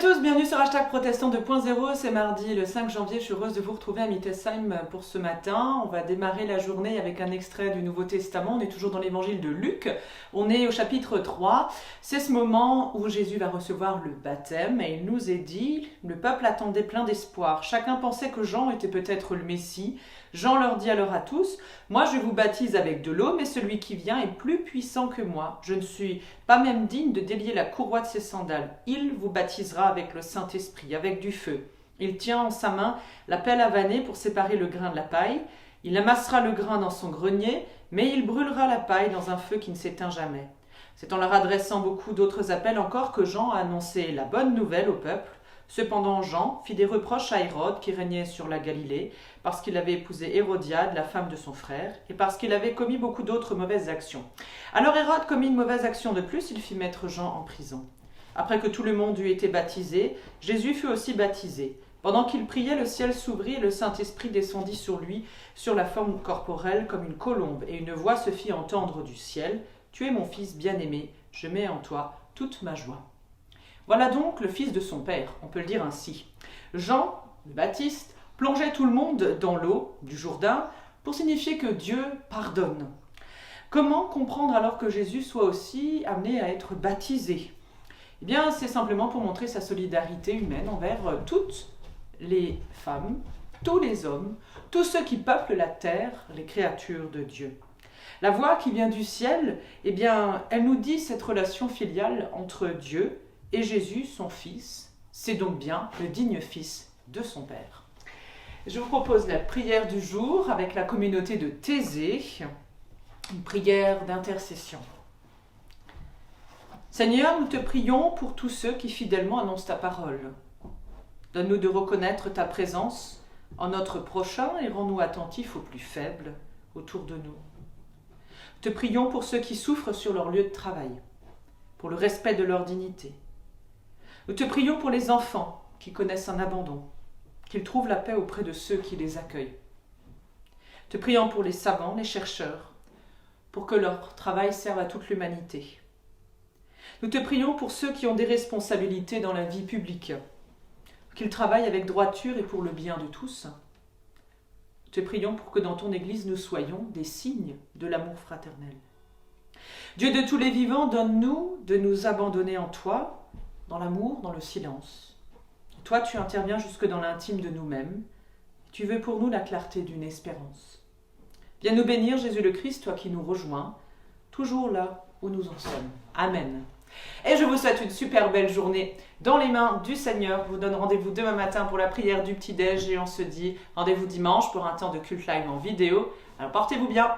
tous, bienvenue sur Hashtag Protestant 2.0, c'est mardi le 5 janvier, je suis heureuse de vous retrouver à Mittesheim pour ce matin. On va démarrer la journée avec un extrait du Nouveau Testament, on est toujours dans l'évangile de Luc, on est au chapitre 3, c'est ce moment où Jésus va recevoir le baptême et il nous est dit, le peuple attendait plein d'espoir, chacun pensait que Jean était peut-être le Messie. Jean leur dit alors à tous, moi je vous baptise avec de l'eau, mais celui qui vient est plus puissant que moi. Je ne suis pas même digne de délier la courroie de ses sandales. Il vous baptisera avec le Saint-Esprit, avec du feu. Il tient en sa main la pelle à vanner pour séparer le grain de la paille. Il amassera le grain dans son grenier, mais il brûlera la paille dans un feu qui ne s'éteint jamais. C'est en leur adressant beaucoup d'autres appels encore que Jean a annoncé la bonne nouvelle au peuple. Cependant, Jean fit des reproches à Hérode qui régnait sur la Galilée, parce qu'il avait épousé Hérodiade, la femme de son frère, et parce qu'il avait commis beaucoup d'autres mauvaises actions. Alors Hérode commit une mauvaise action de plus, il fit mettre Jean en prison. Après que tout le monde eut été baptisé, Jésus fut aussi baptisé. Pendant qu'il priait, le ciel s'ouvrit et le Saint-Esprit descendit sur lui, sur la forme corporelle comme une colombe, et une voix se fit entendre du ciel. « Tu es mon fils bien-aimé, je mets en toi toute ma joie. » Voilà donc le fils de son père, on peut le dire ainsi. Jean, le Baptiste, plongeait tout le monde dans l'eau du Jourdain pour signifier que Dieu pardonne. Comment comprendre alors que Jésus soit aussi amené à être baptisé ? Eh bien, c'est simplement pour montrer sa solidarité humaine envers toutes les femmes, tous les hommes, tous ceux qui peuplent la terre, les créatures de Dieu. La voix qui vient du ciel, eh bien, elle nous dit cette relation filiale entre Dieu et Jésus, son fils, c'est donc bien le digne fils de son père. Je vous propose la prière du jour avec la communauté de Thésée, une prière d'intercession. Seigneur, nous te prions pour tous ceux qui fidèlement annoncent ta parole. Donne-nous de reconnaître ta présence en notre prochain et rends-nous attentifs aux plus faibles autour de nous. Te prions pour ceux qui souffrent sur leur lieu de travail, pour le respect de leur dignité. Nous te prions pour les enfants qui connaissent un abandon, qu'ils trouvent la paix auprès de ceux qui les accueillent. Te prions pour les savants, les chercheurs, pour que leur travail serve à toute l'humanité. Nous te prions pour ceux qui ont des responsabilités dans la vie publique, qu'ils travaillent avec droiture et pour le bien de tous. Nous te prions pour que dans ton Église nous soyons des signes de l'amour fraternel. Dieu de tous les vivants, donne-nous de nous abandonner en toi, dans l'amour, dans le silence. Toi, tu interviens jusque dans l'intime de nous-mêmes. Tu veux pour nous la clarté d'une espérance. Viens nous bénir, Jésus le Christ, toi qui nous rejoins, toujours là où nous en sommes. Amen. Et je vous souhaite une super belle journée dans les mains du Seigneur. Je vous donne rendez-vous demain matin pour la prière du petit-déj et on se dit rendez-vous dimanche pour un temps de culte live en vidéo. Alors portez-vous bien.